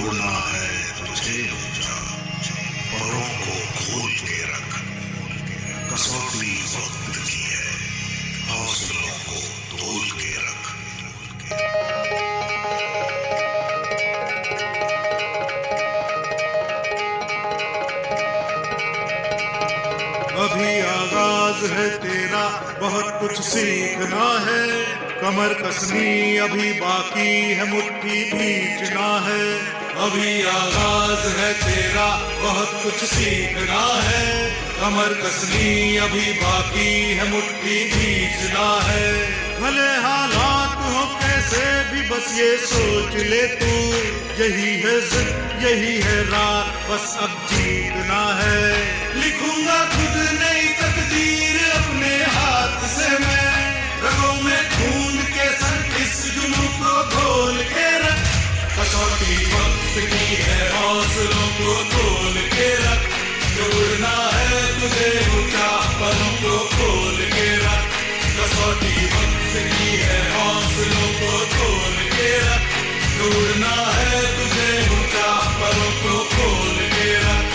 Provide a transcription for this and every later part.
तोड़ना है तुझे ऊंचा, परों को खोल के रख। कसौटी वक्त की है, हौसलों को तोल के रख। अभी आगाज है तेरा, बहुत कुछ सीखना है। कमर कसनी अभी बाकी है, मुट्ठी भींचना है। अभी आगाज है तेरा, बहुत कुछ सीखना है। कमर कसनी अभी बाकी है, मुट्ठी भींचना है। भले हालात हो कैसे भी, बस ये सोच ले तू, यही है जिद, यही है रात, बस अब जीतना है। लिखूंगा खुद नई तकदीर अपने हाथ से मैं, रगों में खून के संग इस जुनून को घोल के रख। कसौटी वक्त की है, हौसलों को तोल के रख। जोड़ना है तुझे ऊंचा, परों को खोल के रख। कसौटी वक्त की है, हौसलों को तोल के रख। जोड़ना है तुझे ऊंचा, परों को खोल के रख।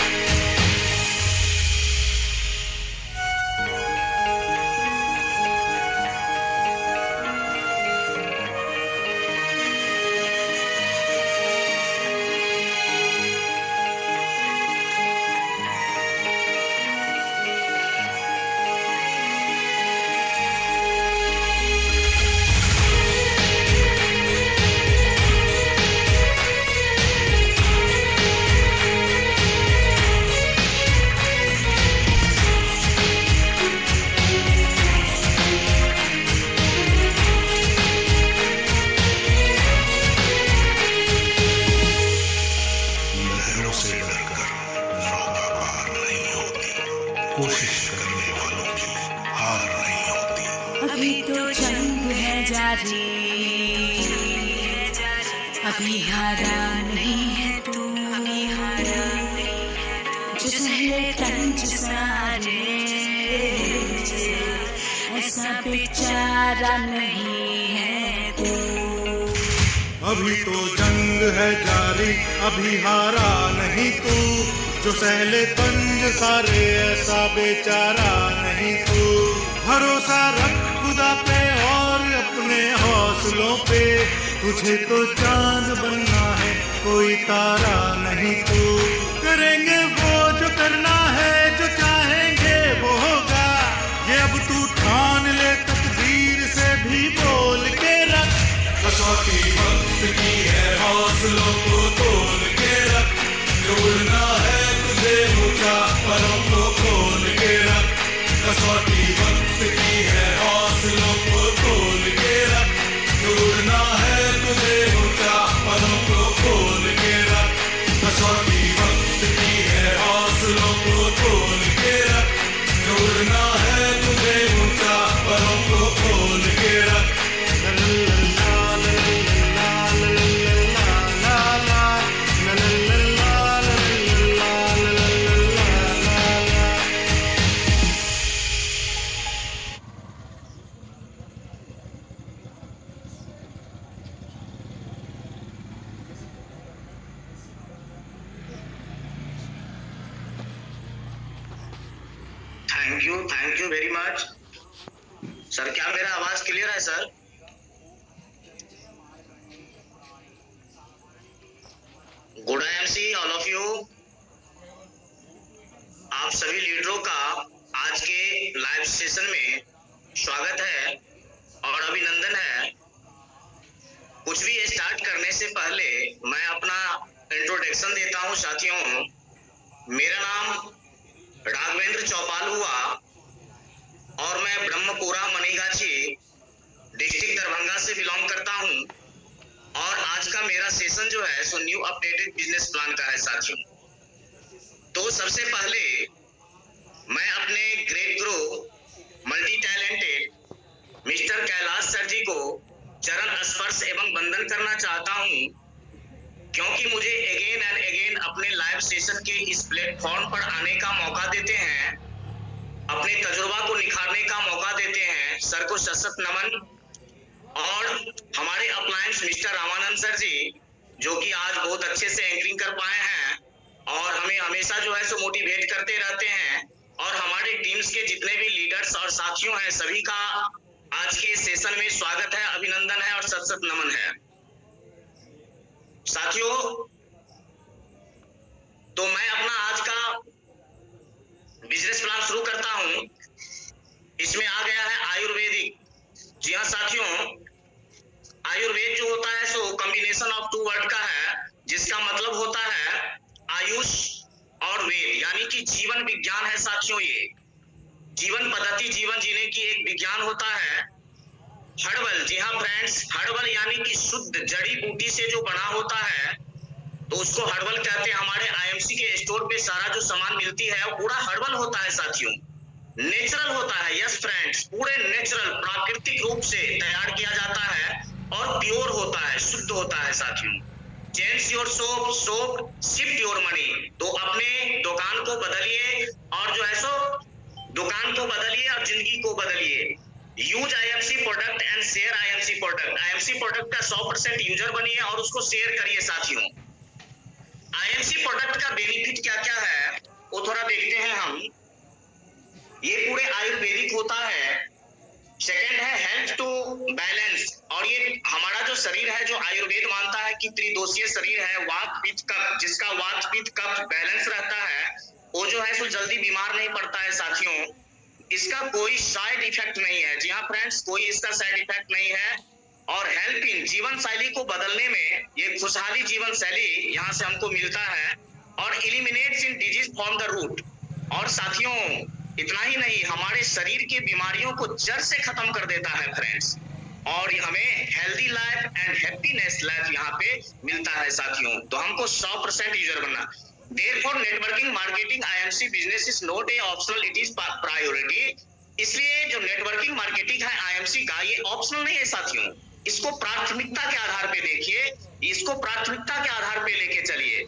कोशिश करने वालों की हार नहीं होती। अभी तो जंग है जारी, अभी हारा नहीं है तू। जो सहले तंज सारे, ऐसा बेचारा नहीं है तू। अभी तो जंग है जारी, अभी हारा नहीं तू। जो सहले तंज सारे, ऐसा बेचारा नहीं तू। भरोसा रख खुदा पे और अपने हौसलों पे, तुझे तो चांद बनना है, कोई तारा नहीं तू। करेंगे वो जो करना है, जो चाहेंगे वो होगा। ये अब तू ठान ले, तकदीर से भी बोल के रख। कसौटी वक्त की है, हौसलों को तोल के रख। जोड़ना है तुझे ऊंचा, परों को खोल के रख। कसौटी वक्त की है, हौसलों को तोल के रख। जोड़ना है तुझे ऊंचा, परों को खोल के रख। कसौटी वक्त की है, हौसलों को तोल के रख। जोड़ना है तुझे ऊंचा, परों को खोल के रख। Thank you very much sir. क्या मेरा आवाज क्लियर है sir? Good MC all of you. आप सभी लीडरों का आज के लाइव सेशन में स्वागत है और अभिनंदन है। कुछ भी स्टार्ट करने से पहले मैं अपना इंट्रोडक्शन देता हूं साथियों। मेरा नाम राघवेंद्र चौपाल हुआ और मैं ब्रह्मपुरा मनीगाछी डिस्ट्रिक्ट दरभंगा से बिलोंग करता हूं। और आज का मेरा सेशन जो है so new updated business plan का है साथियों। तो सबसे पहले मैं अपने great guru multi talented mister Kailash sir ji को चरण स्पर्श एवं वंदन करना चाहता हूं, क्योंकि मुझे अगेन एंड अगेन अपने लाइव सेशन के इस प्लेटफॉर्म पर आने का मौका देते हैं, अपने तजुर्बा को निखारने का मौका देते हैं। सर को सशक्त नमन। और हमारे अपलायंस मिस्टर रामानंद सर जी जो कि आज बहुत अच्छे से एंकरिंग कर पाए हैं और हमें हमेशा जो है सो मोटिवेट करते रहते हैं। और हमारे टीम्स के जितने भी लीडर्स और साथियों हैं सभी का आज के सेशन में स्वागत है, अभिनंदन है और सत सत नमन है। साथियों, तो मैं अपना आज का बिजनेस प्लान शुरू करता हूं। इसमें आ गया है आयुर्वेदिक। जी हाँ साथियों, आयुर्वेद जो होता है सो कॉम्बिनेशन ऑफ टू वर्ड का है, जिसका मतलब होता है आयुष और वेद, यानी कि जीवन विज्ञान है साथियों। ये जीवन पद्धति, जीवन जीने की एक विज्ञान होता है। हर्बल, जी हाँ फ्रेंड्स, हर्बल यानी कि शुद्ध जड़ी बूटी से जो बना होता है तो उसको हर्बल कहते हैं। हमारे आईएमसी के स्टोर पे सारा जो सामान मिलती है वो पूरा हर्बल होता है साथियों, नेचुरल होता है। यस फ्रेंड्स, पूरे नेचुरल प्राकृतिक रूप से तैयार किया जाता है और प्योर होता है, शुद्ध होता है साथियों। Change your soap, soap shift your money. तो अपने दुकान को बदलिए और जो है सो दुकान को बदलिए और जिंदगी को बदलिए। Use IMC product and share IMC product. IMC product का 100% यूजर बनिए और उसको शेयर करिए साथियों। आईएमसी प्रोडक्ट का बेनिफिट क्या क्या है वो थोड़ा देखते हैं हम। ये पूरे आयुर्वेदिक होता है। सेकंड है हेल्थ टू बैलेंस, और ये हमारा जो शरीर है, जो आयुर्वेद मानता है कि त्रिदोषीय शरीर है, वात पित्त कफ, जिसका वात पित्त कफ बैलेंस रहता है वो जो है सो जल्दी बीमार नहीं पड़ता है साथियों। इसका कोई साइड इफेक्ट नहीं है। जी हाँ फ्रेंड्स, कोई इसका साइड इफेक्ट नहीं है। और हेल्प इन जीवन शैली को बदलने में, ये खुशहाली जीवन शैली यहाँ से हमको मिलता है। और eliminates in disease from the root. और साथियों इतना ही नहीं, हमारे शरीर की बीमारियों को जड़ से खत्म कर देता है फ्रेंड्स। और हमें healthy life and happiness life यहाँ पे मिलता है साथियों। तो हमको 100% यूजर बनना। Therefore, networking marketing IMC business is not a optional, it is priority। इसलिए जो नेटवर्किंग मार्केटिंग है आईएमसी का, ये ऑप्शनल नहीं है साथियों। इसको प्राथमिकता के आधार पे देखिए, इसको प्राथमिकता के आधार पे लेके चलिए।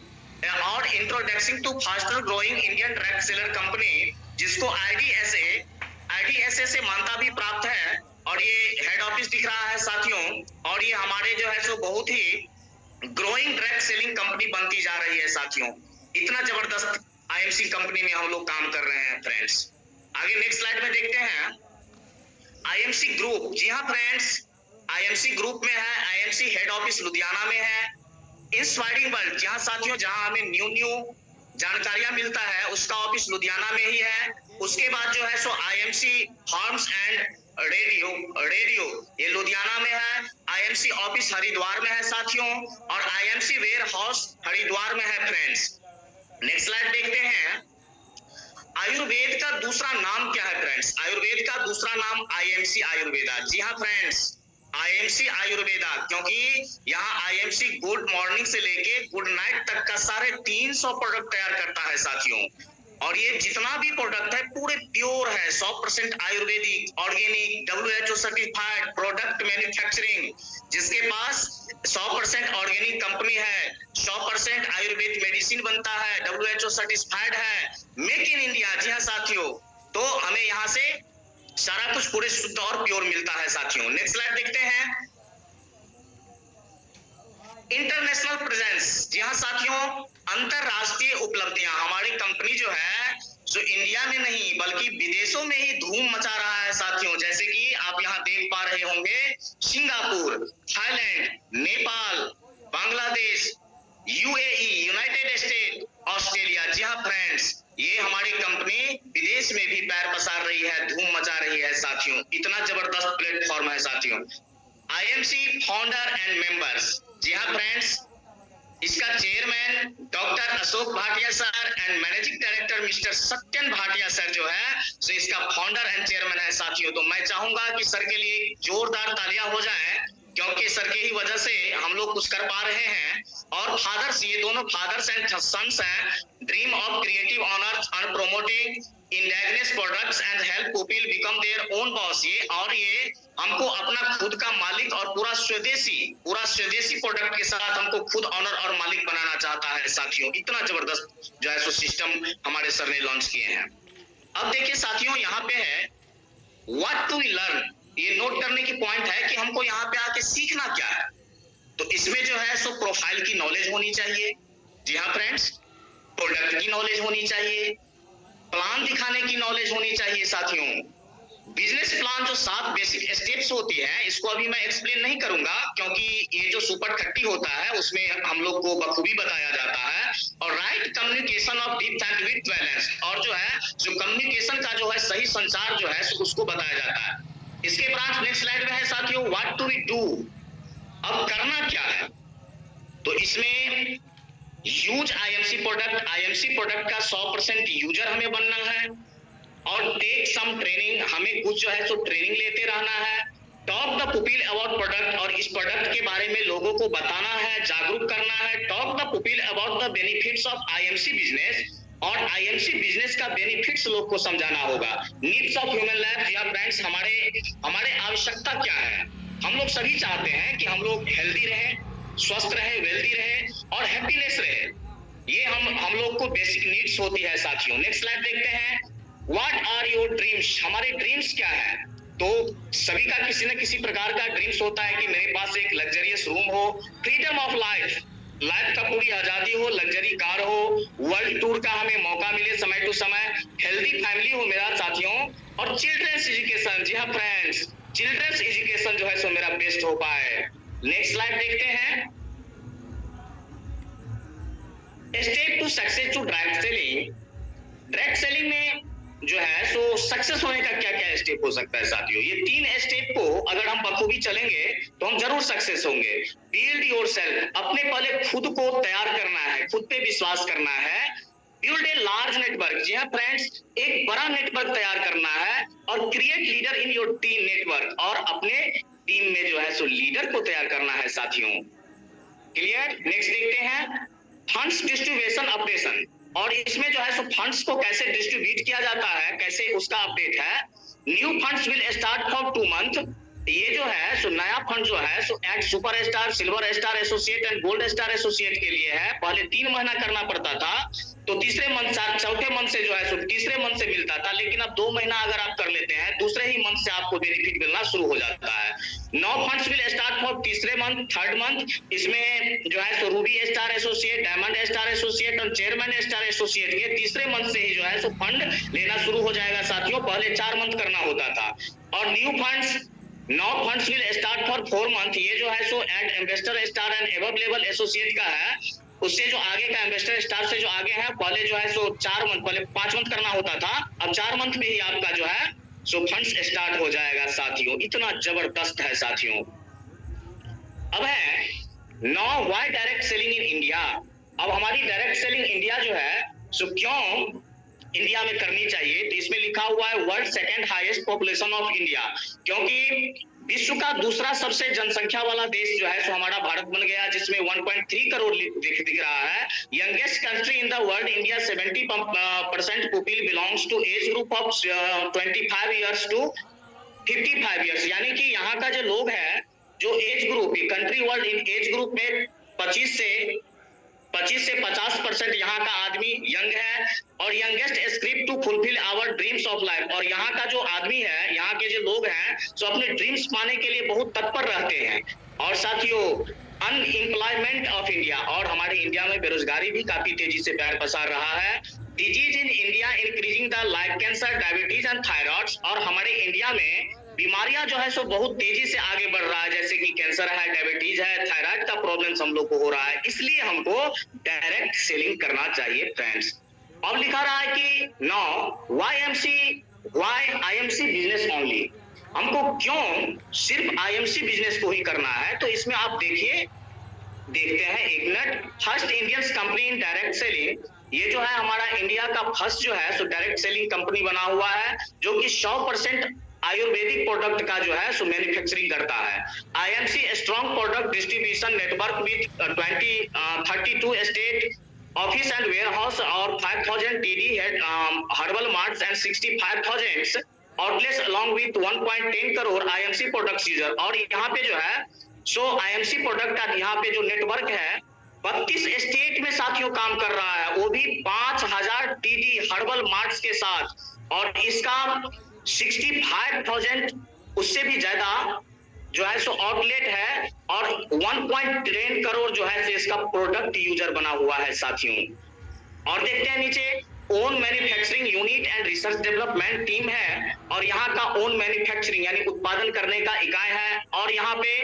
और introduction to faster growing Indian direct seller company, जिसको आईडीएसए से मान्यता भी प्राप्त है। और ये हेड ऑफिस दिख रहा है साथियों। और ये हमारे जो है सो बहुत ही ग्रोइंग डायरेक्ट सेलिंग कंपनी बनती जा रही है साथियों। इतना जबरदस्त आईएमसी कंपनी में हम लोग काम कर रहे हैं फ्रेंड्स। आगे नेक्स्ट स्लाइड में देखते हैं आईएमसी ग्रुप। जी हाँ फ्रेंड्स, आईएमसी ग्रुप में है। आईएमसी हेड ऑफिस लुधियाना में है। इंस्पायरिंग वर्ल्ड, जहाँ साथियों जहाँ हमें न्यू जानकारियां मिलता है, उसका ऑफिस लुधियाना में ही है। उसके बाद जो है सो आईएमसी फार्म्स एंड रेडियो ये लुधियाना में है। आईएमसी ऑफिस हरिद्वार में है साथियों। और आईएमसी वेयर हाउस हरिद्वार में है फ्रेंड्स। नेक्स्ट स्लाइड देखते हैं। आयुर्वेद का दूसरा नाम क्या है फ्रेंड्स? आयुर्वेद का दूसरा नाम आईएमसी आयुर्वेदा। जी हाँ फ्रेंड्स, आईएमसी आयुर्वेदा, क्योंकि यहाँ आईएमसी गुड मॉर्निंग से लेके गुड नाइट तक का सारे 300 प्रोडक्ट तैयार करता है साथियों। और ये जितना भी प्रोडक्ट है पूरे प्योर है, 100% Ayurvedic, organic, WHO certified product manufacturing, जिसके पास 100% ऑर्गेनिक कंपनी है, 100% आयुर्वेद मेडिसिन बनता है, WHO सर्टिफाइड है, मेक इन इंडिया। जी हाँ साथियों, तो हमें यहाँ से सारा कुछ पूरे शुद्ध और प्योर मिलता है साथियों। नेक्स्ट स्लाइड देखते हैं। इंटरनेशनल प्रेजेंस, जी हाँ साथियों, अंतरराष्ट्रीय उपलब्धियां। हमारी कंपनी जो है जो इंडिया में नहीं बल्कि विदेशों में ही धूम मचा रहा है साथियों। जैसे कि आप यहाँ देख पा रहे होंगे, Singapore, Thailand, Nepal, Bangladesh, UAE, United State, Australia. जी हाँ फ्रेंड्स, ये हमारी कंपनी विदेश में भी पैर पसार रही है, धूम मचा रही है साथियों। इतना जबरदस्त प्लेटफॉर्म है साथियों। आईएमसी फाउंडर एंड मेंबर्स, जी हाँ फ्रेंड्स, इसका chairman doctor Ashok Bhatia sir and managing director mister Satyan Bhatia sir जो है सो इसका फाउंडर एंड चेयरमैन है साथियों। तो मैं चाहूंगा कि सर के लिए जोरदार तालियां हो जाएं, क्योंकि सर के ही वजह से हम लोग कुछ कर पा रहे हैं। और फादर्स, ये दोनों फादर्स एंड सन्स हैं। Dream of creative honours and promoting indigenous products and help people become their own boss. ये हमको अपना खुद का मालिक और पूरा स्वदेशी प्रोडक्ट के साथ हमको खुद ऑनर और मालिक बनाना चाहता है साथियों। इतना जबरदस्त जो है सो सिस्टम हमारे सर ने लॉन्च किए हैं। अब देखिए साथियों, यहाँ पे है व्हाट टू लर्न। ये नोट करने की पॉइंट है कि हमको यहाँ पे आके सीखना क्या है। तो इसमें जो है सो प्रोफाइल की नॉलेज होनी चाहिए। जी हाँ फ्रेंड्स, प्रोडक्ट की नॉलेज होनी चाहिए, प्लान दिखाने की नॉलेज होनी चाहिए साथियों। बिजनेस प्लान जो 7 बेसिक स्टेप्स होती है, इसको अभी मैं एक्सप्लेन नहीं करूंगा क्योंकि ये जो सुपर 30 होता है उसमें हम लोग को बखूबी बताया जाता है। और right communication of deep and with balance, और जो है जो कम्युनिकेशन का जो है सही संचार जो है उसको बताया जाता है। इसके बाद नेक्स्ट स्लाइड में है साथियों, व्हाट टू वी डू, अब करना क्या है। तो इसमें use IMC product, IMC product का 100% यूजर हमें बनना है। और टेक सम ट्रेनिंग, हमें कुछ जो है सो ट्रेनिंग लेते रहना है। Talk the people about product, और इस प्रोडक्ट के बारे में लोगों को बताना है, जागरूक करना है। Talk the people about the benefits of IMC business, और आईएमसी बिजनेस का बेनिफिट्स लोग को समझाना होगा। नीड्स ऑफ ह्यूमन लाइफ, या फ्रेंड्स हमारे आवश्यकता क्या है। हम लोग सभी चाहते हैं कि हम लोग हेल्दी रहें, स्वस्थ रहे, वेल्दी रहे और हैप्पीनेस रहे। ये हम लोग को बेसिक नीड्स होती है साथियों। नेक्स्ट स्लाइड देखते हैं, व्हाट आर योर ड्रीम्स, हमारे ड्रीम्स क्या है। तो सभी का किसी न किसी प्रकार का ड्रीम्स होता है कि मेरे पास एक लग्जरियस रूम हो, फ्रीडम ऑफ लाइफ, लाइफ का पूरी आजादी हो, लग्जरी कार हो, वर्ल्ड टूर का हमें मौका मिले समय टू समय, हेल्दी फैमिली हो मेरा साथियों, और चिल्ड्रंस एजुकेशन। जी हाँ फ्रेंड्स, चिल्ड्रंस एजुकेशन जो है सो मेरा बेस्ट हो पाए। नेक्स्ट स्लाइड देखते हैं, step to success to direct selling. Direct selling में जो है सो सक्सेस होने का क्या क्या स्टेप हो सकता है साथियों। ये 3 स्टेप को अगर हम बखूबी चलेंगे तो हम जरूर सक्सेस होंगे। बिल्ड योरसेल्फ, अपने पहले खुद को तैयार करना है, खुद पे विश्वास करना है। बिल्ड ए लार्ज नेटवर्क, जी हाँ फ्रेंड्स, एक बड़ा नेटवर्क तैयार करना है। और create leader in your team network, और अपने टीम में जो है सो लीडर को तैयार करना है साथियों। क्लियर। नेक्स्ट देखते हैं, फंड्स डिस्ट्रीब्यूशन ऑपरेशन, और इसमें जो है सो फंड्स को कैसे डिस्ट्रीब्यूट किया जाता है, कैसे उसका अपडेट है। New funds will start for 2 month, ये जो है सो नया फंड जो है सो at super star, silver star associate and gold star associate के लिए है। पहले 3 महीना करना पड़ता था, तो तीसरे मंथ, चौथे मंथ से जो है सो तीसरे मंथ से मिलता था, लेकिन अब 2 महीना अगर आप कर लेते हैं, दूसरे ही मंथ से आपको बेनिफिट मिलना शुरू हो जाता है। 9 फंड्स विल स्टार्ट फॉर तीसरे मंथ, थर्ड मंथ, इसमें जो है सो ruby star associate, diamond star associate और चेयरमैन स्टार एसोसिएट, ये तीसरे मंथ से ही जो है सो फंड लेना शुरू हो जाएगा साथियों। पहले 4 मंथ करना होता था। और new funds, 9 funds will start for 4 month, ये जो है सो at investor star and above level associate का है। उससे जो आगे का इन्वेस्टर स्टार से जो आगे है, पहले जो है सो 4 मंथ, पहले 5 मंथ करना होता था, अब 4 मंथ में ही आपका जो है सो फंड्स स्टार्ट हो जाएगा साथियों। इतना जबरदस्त है साथियों। अब है now why direct selling in India. अब हमारी डायरेक्ट सेलिंग इंडिया जो है सो क्यों इंडिया में करनी चाहिए, तो इसमें लिखा हुआ है world second highest population of India, क्योंकि विश्व का दूसरा सबसे जनसंख्या वाला देश जो है सो हमारा भारत बन गया, जिसमें 1.3 करोड़ दिख रहा है। Youngest country in the world, India 70% people belongs to age group of 25 years to 55 years, यानी कि यहाँ का जो लोग है, जो age group, country world in age group में 25 से 50% यहाँ का आदमी यंग है। और youngest script to fulfil our dreams of life, और यहाँ का जो आदमी है, यहाँ के जो लोग हैं जो अपने ड्रीम्स पाने के लिए बहुत तत्पर रहते हैं। और साथियों अनएम्प्लॉयमेंट ऑफ इंडिया, और हमारे इंडिया में बेरोजगारी भी काफी तेजी से पैर पसार रहा है। Disease in India increasing the like cancer, diabetes and thyroid, और हमारे इंडिया में बीमारियां जो है सो बहुत तेजी से आगे बढ़ रहा है, जैसे कि कैंसर है, डायबिटीज है, थायराइड का प्रॉब्लम हम लोग को हो रहा है। इसलिए हमको डायरेक्ट सेलिंग करना चाहिए फ्रेंड्स। अब लिखा रहा है कि now why IMC business only, हमको क्यों सिर्फ आईएमसी बिजनेस को ही करना है। तो इसमें आप देखते हैं एक minute, first Indian company in direct selling, ये जो है हमारा इंडिया का फर्स्ट जो है सो डायरेक्ट सेलिंग कंपनी बना हुआ है, जो कि 100% आयुर्वेदिक प्रोडक्ट का जो है सो मैन्युफैक्चरिंग करता है। IMC strong product distribution network with 32 state office and warehouse और 5000 TD herbal marts and 65,000 outlets along with 1.10 crore IMC product user. और यहाँ पे जो है सो आईएमसी प्रोडक्ट का यहाँ पे जो नेटवर्क है 32 स्टेट में साथियों काम कर रहा है, वो भी 5000 टीडी हर्बल मार्ट्स के साथ। और इसका 65,000 उससे भी ज्यादा जो है सो आउटलेट है और 1.10 करोड़ जो है इसका प्रोडक्ट यूजर बना हुआ है साथियों। और देखते हैं नीचे, own manufacturing unit and research development team है और यहाँ का ओन मैन्युफैक्चरिंग यानी उत्पादन करने का इकाई है और यहाँ पे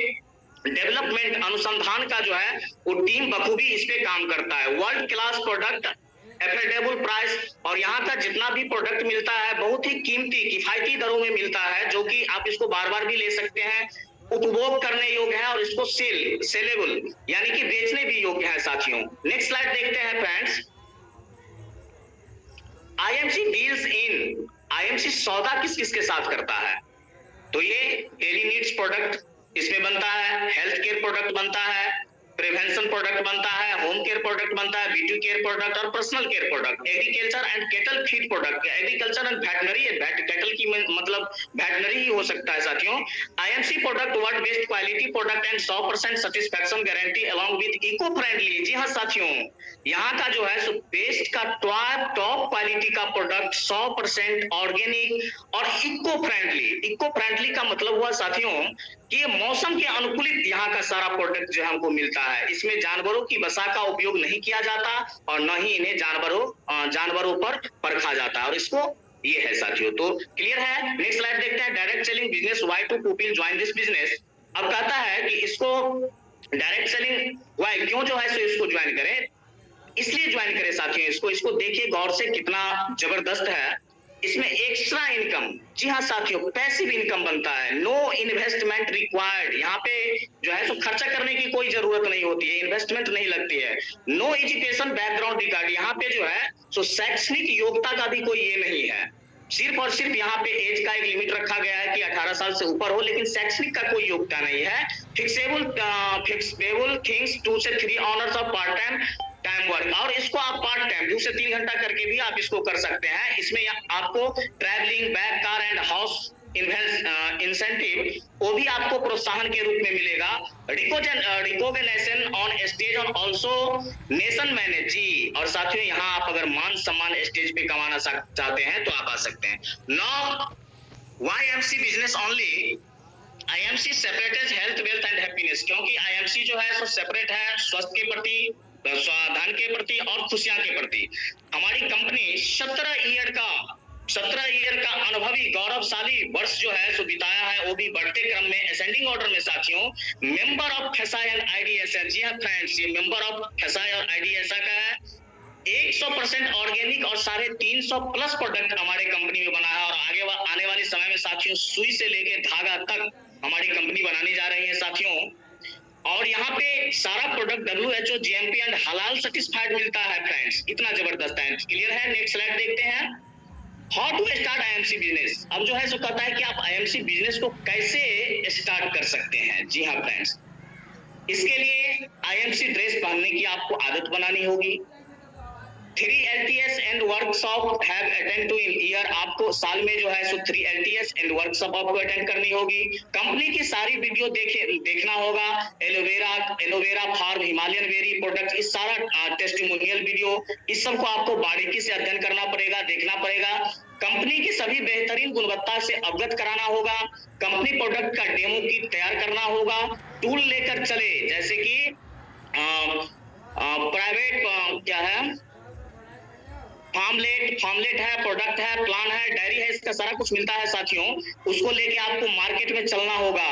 डेवलपमेंट अनुसंधान का जो है वो टीम बखूबी इस पे काम करता है। World class product, affordable price, और यहाँ का जितना भी प्रोडक्ट मिलता है बहुत ही कीमती किफायती दरों में मिलता है, जो कि आप इसको बार बार भी ले सकते हैं, उपभोग करने योग्य है और इसको सेलेबल यानी कि बेचने भी योग्य है साथियों। नेक्स्ट स्लाइड देखते हैं friends. IMC deals in, IMC सौदा किस किस के साथ करता है? तो ये डेली नीड्स प्रोडक्ट इसमें बनता है, हेल्थ केयर प्रोडक्ट बनता है, प्रिवेंशन प्रोडक्ट बनता है, होम केयर प्रोडक्ट बनता है, ब्यूटी केयर प्रोडक्ट और personal care product, agriculture and cattle feed product, agriculture and veterinary, cattle की मतलब वेटनरी ही हो सकता है साथियों। IMC product world best quality product and 100% satisfaction guarantee along with eco friendly. जी हाँ साथियों, यहाँ का जो है सो बेस्ट का टॉप क्वालिटी का प्रोडक्ट 100% ऑर्गेनिक और इको फ्रेंडली। इको फ्रेंडली का मतलब हुआ साथियों कि ये मौसम के अनुकूलित यहाँ का सारा प्रोडक्ट जो है हमको मिलता है। इसमें जानवरों की वसा का उपयोग नहीं किया जाता और न ही इन्हें जानवरों पर परखा जाता है, और इसको ये है साथियों। तो क्लियर है। नेक्स्ट स्लाइड देखते हैं। Direct selling business, why to people join this business. अब कहता है कि इसको डायरेक्ट सेलिंग व्हाई, क्यों जो है सो इसको ज्वाइन करें, इसलिए ज्वाइन करें साथियों। इसको देखिए गौर से कितना जबरदस्त है। इसमें एक्स्ट्रा इनकम, जी हाँ साथियों, पैसिव इनकम बनता है। नो इन्वेस्टमेंट रिक्वायर्ड, यहाँ पे जो है सो खर्चा करने की कोई जरूरत नहीं होती है, इन्वेस्टमेंट नहीं लगती है। नो एजुकेशन बैकग्राउंड रिकॉर्ड, यहाँ पे जो है सो शैक्षणिक योग्यता का भी कोई ये नहीं है, सिर्फ और सिर्फ यहाँ पे एज का एक लिमिट रखा गया है कि 18 साल से ऊपर हो, लेकिन शैक्षणिक का कोई योग्यता नहीं है। फिक्सेबल थिंग्स 2 से 3 honours of part time work, और इसको आप पार्ट टाइम 2 से 3 घंटा करके भी आप इसको कर सकते हैं। इसमें आपको travelling, bag, car and house incentive वो भी आपको प्रोत्साहन के रूप में मिलेगा। रिकॉग्निशन ऑन स्टेज और ऑल्सो नेशन मैनेज, जी। और साथियों यहाँ आप अगर मान सम्मान स्टेज पे कमाना चाहते हैं तो आप आ सकते हैं। Now why MC business only? IMC separated health, wealth and happiness, क्योंकि आईएमसी जो है सो सेपरेट है स्वास्थ्य के प्रति, धन के प्रति और खुशियां के प्रति। हमारी कंपनी 17 ईयर का अनुभवी गौरवशाली वर्ष जो है सो बिताया है, वो भी बढ़ते क्रम में असेंडिंग ऑर्डर में साथियों। Member of FSSAI and IDSA, जी हाँ फ्रेंड्स, ये मेंबर ऑफ फेसाई और आईडीएसए का है। 100% ऑर्गेनिक और 350 प्लस प्रोडक्ट हमारे कंपनी में बना है, और आने वाले समय में साथियों सुई से लेकर धागा तक हमारी कंपनी बनाने जा रही है साथियों। और यहाँ पे सारा प्रोडक्ट WHO, GMP एंड हलाल सर्टिफाइड मिलता है फ्रेंड्स, इतना जबरदस्त है। क्लियर है। नेक्स्ट स्लाइड देखते हैं। How to start IMC business. अब जो है सो कहता है कि आप आईएमसी बिजनेस को कैसे स्टार्ट कर सकते हैं। जी हाँ फ्रेंड्स, इसके लिए आईएमसी ड्रेस पहनने की आपको आदत बनानी होगी। 3 LTS and workshop have attend to in year, आपको साल में जो है सो 3 LTS एंड वर्कशॉप आपको अटेंड करनी होगी। कंपनी की सारी वीडियो देखना होगा। Aloe vera farm, Himalayan very product, इस सारा टेस्टिमोनियल वीडियो, इस सबको आपको बारीकी से अध्ययन करना पड़ेगा, देखना पड़ेगा। कंपनी की सभी बेहतरीन गुणवत्ता से अवगत कराना होगा। कंपनी प्रोडक्ट का डेमो किट तैयार करना होगा। टूल लेकर चले, जैसे कि प्राइवेट क्या है, फार्मलेट है, प्रोडक्ट है, प्लान है, डायरी है, इसका सारा कुछ मिलता है साथियों। उसको लेके आपको मार्केट में चलना होगा।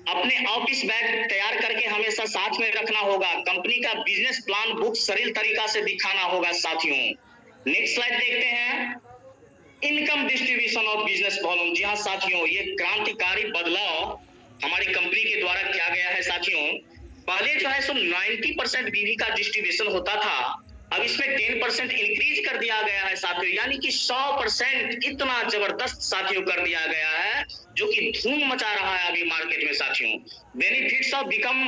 अपने ऑफिस बैग तैयार करके हमेशा साथ में रखना होगा। कंपनी का बिजनेस प्लान बुक सरल तरीका से दिखाना होगा साथियों। नेक्स्ट स्लाइड देखते हैं। Income distribution of business volume, जी हाँ साथियों, ये क्रांतिकारी बदलाव हमारी कंपनी के द्वारा किया गया है साथियों। पहले जो है सो 90% बीवी का डिस्ट्रीब्यूशन होता था, अब इसमें 10% इंक्रीज कर दिया गया है साथियों, यानी कि 100% इतना जबरदस्त साथियों कर दिया गया है, जो कि धूम मचा रहा है अभी मार्केट में साथियों। Benefits of become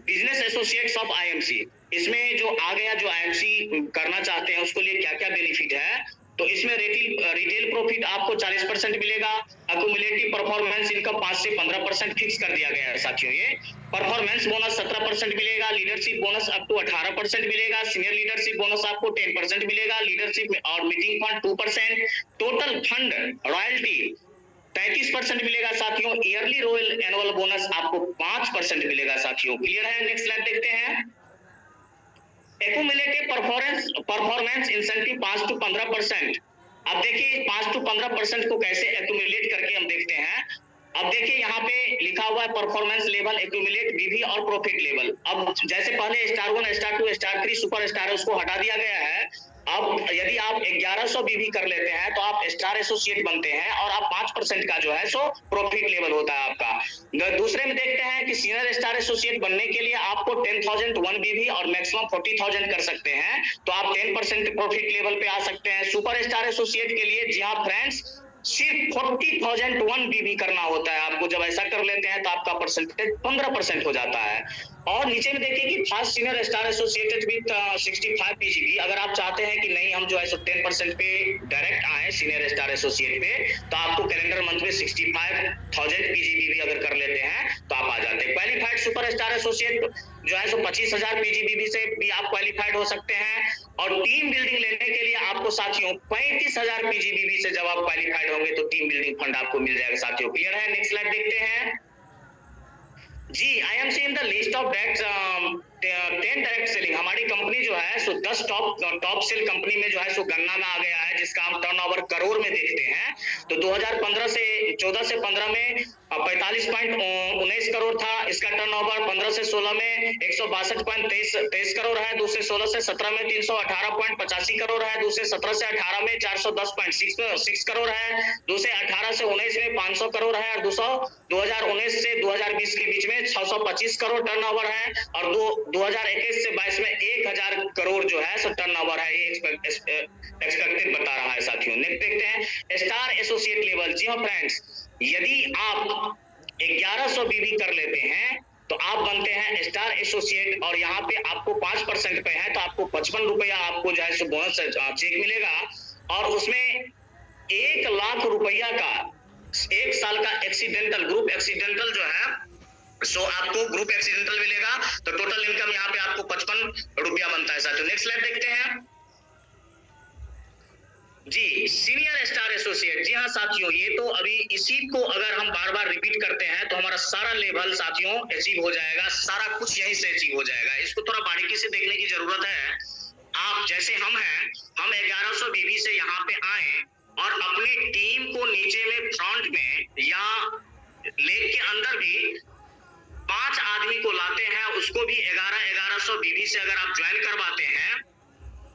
business associates of IMC, इसमें जो आ गया, जो आईएमसी करना चाहते हैं उसको लिए क्या क्या बेनिफिट है, तो इसमें रिटेल प्रॉफिट आपको 40% मिलेगा। अक्यूमुलेटिव परफॉर्मेंस इनकम 5 से 15% फिक्स कर दिया गया है साथियों। ये परफॉर्मेंस बोनस 17% मिलेगा। लीडरशिप बोनस अप टू 18% मिलेगा। सीनियर लीडरशिप बोनस आपको 10% मिलेगा। लीडरशिप और meeting fund 2%। Total fund royalty 33% मिलेगा साथियों। ईयरली रॉयल एनुअल बोनस आपको 5% मिलेगा साथियों। क्लियर है? नेक्स्ट स्लाइड देखते हैं। Accumulated performance incentive 5 to 15%। अब देखिए 5 to 15% को कैसे एक्यूमुलेट करके हम देखते हैं। अब देखिए यहाँ पे लिखा हुआ है परफॉर्मेंस लेवल, एक्यूमुलेट, बीवी और प्रॉफिट लेवल। अब जैसे पहले star 1, star 2, star 3 super star है, उसको हटा दिया गया है। अब यदि आप 1100 बीवी कर लेते हैं तो आप स्टार एसोसिएट बनते हैं और आप 5% का जो है सो प्रॉफिट लेवल होता है आपका। दूसरे में देखते हैं कि सीनियर स्टार एसोसिएट बनने के लिए आपको 10,000 1 बीवी और मैक्सिमम 40,000 कर सकते हैं, तो आप 10% प्रॉफिट लेवल पे आ सकते हैं। सुपर स्टार एसोसिएट के लिए जी हाँ फ्रेंड्स, सिर्फ 40,000 1 बीवी करना होता है आपको। जब ऐसा कर लेते हैं तो आपका परसेंटेज 15% हो जाता है। और नीचे में देखिए कि first senior star associated with 65 PGB. अगर आप चाहते हैं कि नहीं हम जो है सो 10% पे डायरेक्ट आए सीनियर स्टार एसोसिएट पे, तो आपको कैलेंडर मंथ में 65,000 पीजीबी भी अगर कर लेते हैं तो आप आ जाते हैं। क्वालिफाइड सुपर स्टार एसोसिएट जो है सो 25,000 पीजीबी से भी आप क्वालिफाइड हो सकते हैं। और टीम बिल्डिंग लेने के लिए आपको साथियों 35,000 पीजीबी से जब आप क्वालिफाइड होंगे तो टीम बिल्डिंग फंड आपको मिल जाएगा साथियों। क्लियर है? नेक्स्ट स्लाइड देखते हैं। जी I am seeing the list of direct 10 direct selling. हमारी कंपनी जो है सो 10 टॉप सेल कंपनी में जो है सो गणना में आ गया है, जिसका हम टर्नओवर करोड़ में देखते हैं। तो 2014 से 15 में 45.19 करोड़ था इसका टर्नओवर। 15 से 16 में 162.23 करोड़ है। दूसरे 16 से 17 में 318.85 करोड़ है। दूसरे 17 से 18 में 410.6 करोड़ है। दूसरे 18 से 19 में 500 करोड़ है। और 2019 से 2020 के बीच में 625 करोड़ टर्नओवर है। और 2021 से 22 में 1000 करोड़ जो है सो टर्नओवर है, ये एक्सपेक्टेड बता रहा है साथियों। नेक्स्ट देखते हैं स्टार एसोसिएट लेवल। जी हाँ फ्रेंड्स, यदि आप 1100 बीवी कर लेते हैं तो आप बनते हैं स्टार एसोसिएट। और यहाँ पे आपको 5% पे है तो आपको 55 रुपया आपको जो है सो बोनस चेक मिलेगा। और उसमें 1 लाख रुपया का 1 साल का एक्सीडेंटल, ग्रुप एक्सीडेंटल जो है सो आपको ग्रुप एक्सीडेंटल मिलेगा। तो टोटल इनकम यहाँ पे आपको 55 रुपया बनता है साथियों। नेक्स्ट स्लाइड देखते हैं। जी सीनियर स्टार एसोसिएट। जी हाँ साथियों, ये तो अभी इसी को अगर हम बार बार रिपीट करते हैं तो हमारा सारा लेवल साथियों अचीव हो जाएगा, सारा कुछ यहीं से अचीव हो जाएगा। इसको थोड़ा बारीकी से देखने की जरूरत है। आप जैसे हम हैं, हम 1100 बीवी से यहाँ पे आए और अपनी टीम को नीचे में फ्रंट में या लेग के अंदर भी 5 आदमी को लाते हैं, उसको भी 1100 बीवी से अगर आप ज्वाइन करवाते हैं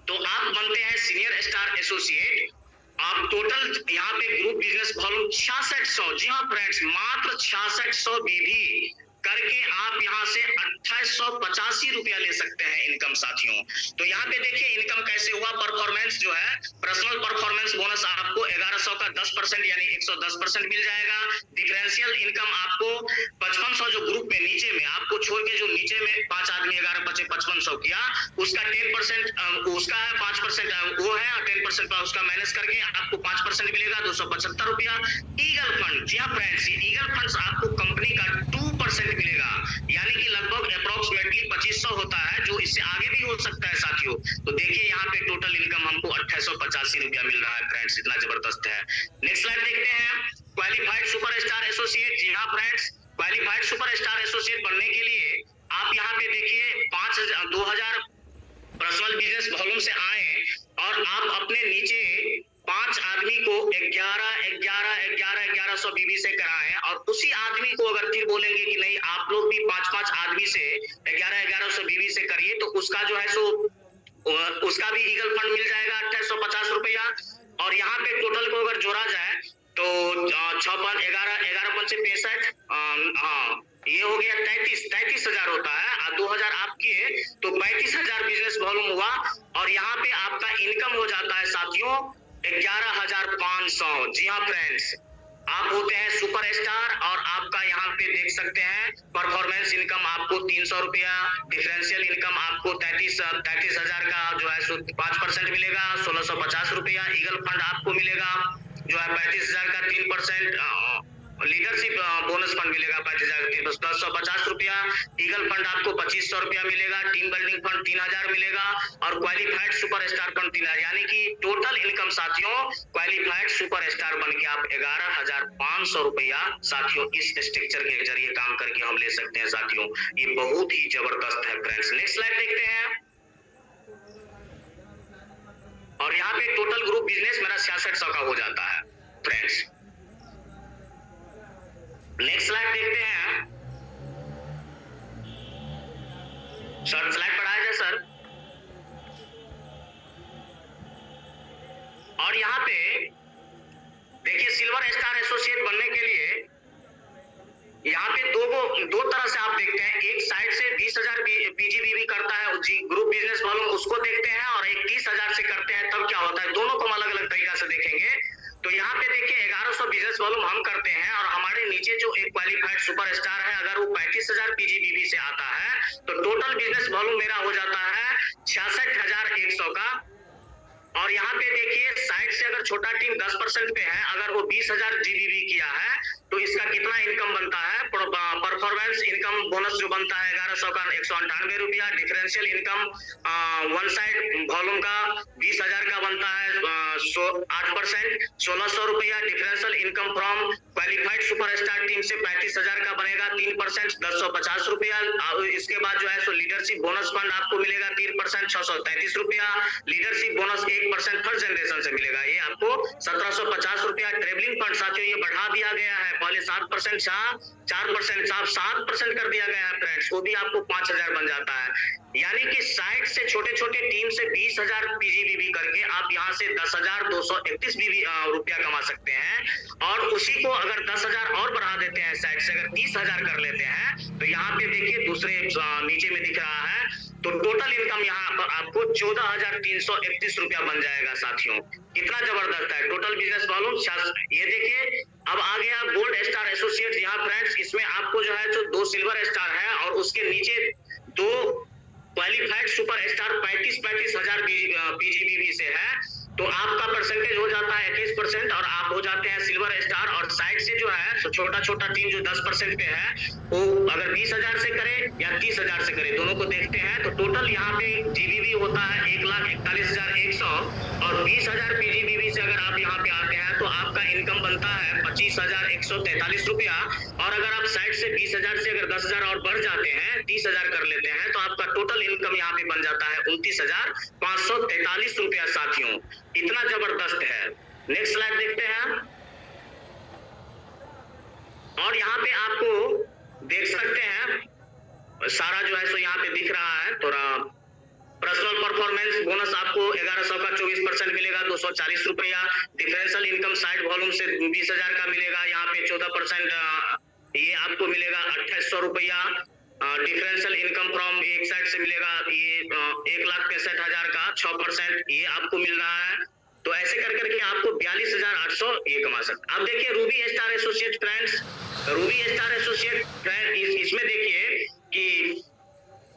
तो आप बनते हैं सीनियर स्टार एसोसिएट। आप टोटल यहाँ पे ग्रुप बिजनेस वॉल्यूम 6600, जी हाँ फ्रेंड्स, मात्र 6600 बीवी करके आप यहाँ से 2885 रुपया ले सकते हैं इनकम साथियों। तो यहाँ पे देखिए इनकम कैसे हुआ। परफॉर्मेंस जो है, पर्सनल परफॉर्मेंस बोनस आपको 1100 का 10% यानी 110% मिल जाएगा। डिफरेंशियल इनकम आपको 5500 जो ग्रुप में नीचे में आपको छोड़ के जो नीचे में 5 आदमी 11 बचे 5500 किया, उसका 10% उसका है 5% वो है, और 10% उसका माइनस करके आपको 5% मिलेगा 275 रुपया। ईगल फंड, जी हाँ फ्रेंड्स, ईगल फंड आपको कंपनी का 2% मिलेगा, यानी कि लगभग अप्रोक्सीमेटली 2500 होता है, जो इससे आगे भी हो सकता है साथियों। तो देखिए यहाँ पे टोटल इनकम हमको 2885 रुपया मिल रहा है फ्रेंड्स, इतना जबरदस्त है। नेक्स्ट स्लाइड देखते हैं। Qualified super star associate. जी हाँ friends, qualified super star associate बनने के लिए आप यहाँ पे देखिए 2000 पर्सनल बिजनेस वॉल्यूम से आए और आप अपने नीचे 5 आदमी को 1100 बीवी से कराएं। और उसी आदमी को अगर फिर बोलेंगे कि नहीं आप लोग भी 5 आदमी से 1100 बीवी से करिए, तो उसका जो है सो उसका भी ईगल फंड मिल जाएगा 2850 रुपया। और यहाँ पे टोटल को अगर जोड़ा जाए तो 11 पंचे 65, हाँ ये हो गया 33,000 होता है। और 2000 आप किए तो 35,000 बिजनेस वॉल्यूम हुआ। और यहाँ पे आपका इनकम हो जाता है साथियों 11,500। जी हाँ फ्रेंड्स, आप होते हैं सुपर स्टार और आपका यहाँ पे देख सकते हैं परफॉर्मेंस इनकम आपको 300 रुपया, डिफरेंशियल इनकम आपको 33,000 का जो है 5% मिलेगा 1650 रुपया। ईगल फंड आपको मिलेगा जो है 35,000 का 3%, लीडरशिप बोनस फंड मिलेगा 35,000, 1050 रुपया। ईगल फंड आपको 2500 रुपया मिलेगा। टीम बिल्डिंग फंड 3000 मिलेगा और क्वालिफाइड सुपरस्टार फंड 3000, यानी कि टोटल इनकम साथियों क्वालिफाइड सुपरस्टार बन के आप 11,500 रुपया साथियों इस स्ट्रक्चर के जरिए काम करके हम ले सकते हैं साथियों। ये बहुत ही जबरदस्त है फ्रेंड्स। नेक्स्ट स्लाइड देखते हैं। और यहाँ पे टोटल ग्रुप बिजनेस मेरा 6600 का हो जाता है फ्रेंड्स। नेक्स्ट स्लाइड देखते हैं। सर स्लाइड बढ़ाया जाए सर। और यहाँ पे देखिए सिल्वर स्टार एसोसिएट बनने के लिए यहाँ पे दो तरह से आप देखते हैं। एक साइड से 20,000 पीजीबीवी करता है ग्रुप बिजनेस वालों, उसको देखते हैं, और एक 30,000 से करते हैं, तब क्या होता है। दोनों को हम अलग अलग तरीका से देखेंगे। तो यहाँ पे देखिए 1100 बिजनेस वॉल्यूम हम करते हैं और हमारे नीचे जो एक क्वालिफाइड सुपरस्टार है अगर वो 35,000 पीजीबीवी से आता है तो टोटल बिजनेस वॉल्यूम मेरा हो जाता है 66,100 का। और यहाँ पे देखिए साइड से अगर छोटा टीम 10% पे है, अगर वो 20,000 जीबीबी किया है तो इसका कितना इनकम बनता है। परफॉर्मेंस इनकम बोनस जो बनता है 1100 का 198 रुपया। Differential income one side volume का 20,000 का बनता है 8%, 1600 रुपया। Differential income from qualified superstar team से 35,000 का बनेगा 3%, 1050 रुपया। इसके बाद जो है सो लीडरशिप बोनस फंड आपको मिलेगा 3%, 633 रुपया। लीडरशिप बोनस 1% थर्ड जनरेशन से मिलेगा, ये आपको 1750 रुपया। ट्रेवलिंग फंड साथियों ये बढ़ा दिया गया है, पहले 7% 4% 7% कर दिया गया है फ्रेंड्स, वो भी आपको 5,000 बन जाता है। यानी कि साइड से छोटे छोटे टीम से 20,000 पीजीबीबी करके आप यहाँ से 10,231 रुपया कमा सकते हैं। और उसी को अगर 10,000 और बढ़ा देते हैं साइड से अगर 30,000 कर लेते हैं तो यहाँ पे देखिए दूसरे नीचे में दिख रहा है तो टोटल इनकम यहाँ पर आपको 14,331 रुपया बन जाएगा साथियों। कितना जबरदस्त है टोटल बिजनेस वॉल्यूम। ये देखिए अब आ गया गोल्ड स्टार एसोसिएट। यहाँ फ्रेंड्स इसमें आपको जो है जो 2 सिल्वर स्टार है और उसके नीचे 2 क्वालिफाइड सुपर स्टार 35,000 पीजीबीवी से है तो आपका परसेंटेज हो जाता है 21% और आप हो जाते हैं सिल्वर स्टार। और साइड से जो है तो छोटा छोटा टीम जो 10% पे है वो अगर 20,000 से करे या 30,000 से करे दोनों को देखते हैं तो टोटल यहाँ पे जीबीबी होता है 1,41,100 और 20,000 पीजीबीवी से अगर आप यहाँ पे आते हैं तो आपका इनकम बनता है 25,143 रुपया। और अगर आप साइड से 20,000 से अगर 10,000 और बढ़ जाते हैं 30,000 कर लेते हैं तो आपका टोटल इनकम यहाँ पे बन जाता है 29,543 रुपया साथियों। इतना जबरदस्त है। नेक्स्ट स्लाइड देखते हैं। और यहाँ पे आपको देख सकते हैं सारा जो है सो यहाँ पे दिख रहा है थोड़ा पर्सनल परफॉर्मेंस बोनस आपको 1100 का 24% मिलेगा 240 रुपया। डिफरेंशियल इनकम साइड वॉल्यूम से 20,000 का मिलेगा यहाँ पे 14% ये आपको मिलेगा 2800 रुपया। डिफरेंशियल इनकम फ्रॉम एक साइड से मिलेगा ये 1,65,000 का 6% ये आपको मिल रहा है। तो ऐसे कर करके आपको 42,800 ये कमा सकते। अब देखिए Ruby star associate friends, Ruby star associate friend इसमें देखिए कि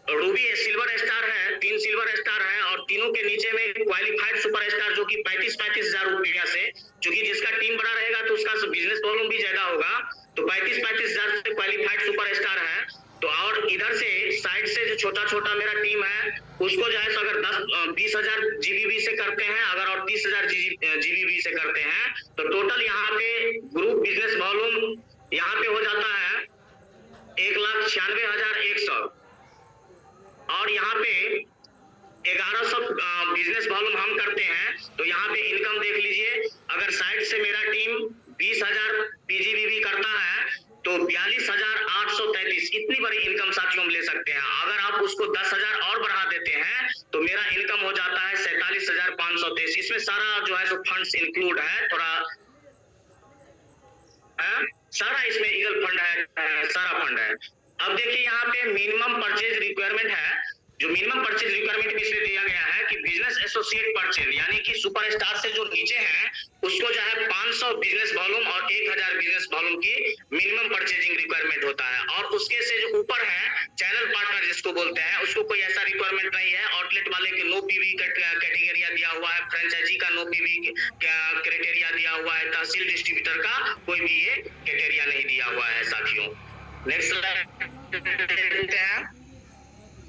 रूबी सिल्वर स्टार है, 3 सिल्वर स्टार है और तीनों के नीचे में क्वालिफाइड सुपर स्टार जो कि 35,000 रुपया से, क्योंकि जिसका टीम बड़ा रहेगा तो उसका बिजनेस वॉल्यूम भी ज्यादा होगा तो 35,000 से क्वालिफाइड सुपर स्टार है। तो और इधर से साइड से जो छोटा छोटा मेरा टीम है उसको जो है तो अगर 20,000 जीबीबी से करते हैं अगर और 30,000 जीबीबी से करते हैं तो टोटल यहाँ पे ग्रुप बिजनेस वॉल्यूम यहाँ पे हो जाता है 1,96,100 और यहाँ पे 1100 बिजनेस वॉल्यूम हम करते हैं तो यहाँ पे इनकम देख लीजिए। अगर साइड से मेरा टीम 20,000 पीजीबीवी करता है तो 42,833 इतनी बड़ी इनकम साथियों हम ले सकते हैं। अगर आप उसको 10,000 और बढ़ा देते हैं तो मेरा इनकम हो जाता है 47,523। इसमें सारा जो है सो फंड्स इंक्लूड है, थोड़ा सारा इसमें ईगल फंड है, सारा फंड है। अब देखिए यहाँ पे मिनिमम परचेज रिक्वायरमेंट है, जो मिनिमम परचेज रिक्वायरमेंट भी इसलिए दिया गया है कि बिजनेस एसोसिएट परचेज यानी कि सुपरस्टार से जो नीचे हैं उसको जो है 500 बिजनेस वॉल्यूम और 1,000 बिजनेस वॉल्यूम की मिनिमम परचेजिंग रिक्वायरमेंट होता है और उसके से जो ऊपर है चैनल पार्टनर जिसको बोलते हैं, उसको कोई ऐसा रिक्वायरमेंट नहीं है। आउटलेट वाले के नो पीवी कैटेगरिया दिया हुआ है, फ्रेंचाइजी का नो पीवी क्राइटेरिया दिया हुआ है, तहसील डिस्ट्रीब्यूटर का कोई भी ये क्राइटेरिया नहीं दिया हुआ है साथियों। नेक्स्ट स्लाइड हैं।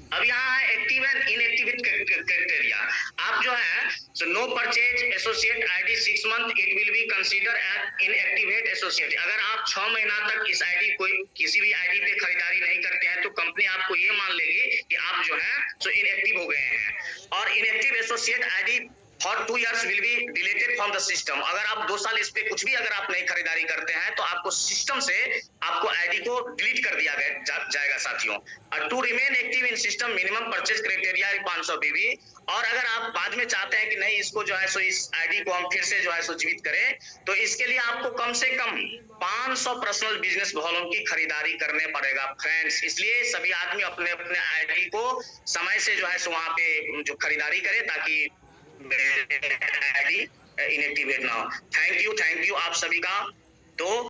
अब यहाँ है एक्टिव एंड इनएक्टिव क्राइटेरिया। आप जो है सो no purchase associate ID 6 month it will be consider as inactivate associate. अगर आप 6 महीना तक इस आईडी कोई किसी भी आईडी पे खरीदारी नहीं करते हैं तो कंपनी आपको ये मान लेगी कि आप जो है सो इनएक्टिव हो गए हैं। और inactive associate ID for 2 years will be deleted from the system. अगर आप 2 साल इस पे कुछ भी अगर आप नहीं खरीदारी करते हैं तो आपको सिस्टम से आपको आईडी को डिलीट कर दिया जाएगा साथियों। और to remain active in system minimum purchase criteria 500 BB. और अगर आप बाद में चाहते हैं कि नहीं इसको जो है सो इस आईडी को हम फिर से जो है सो जीवित करें, तो इसके लिए आपको कम से कम 500 पर्सनल बिजनेस वॉल्यूम की खरीदारी करने पड़ेगा फ्रेंड्स। इसलिए सभी आदमी अपने अपने आईडी को समय से जो है सो वहां पे जो खरीदारी करें ताकि आईडी इनएक्टिवेट ना हो। थैंक यू आप सभी का। तो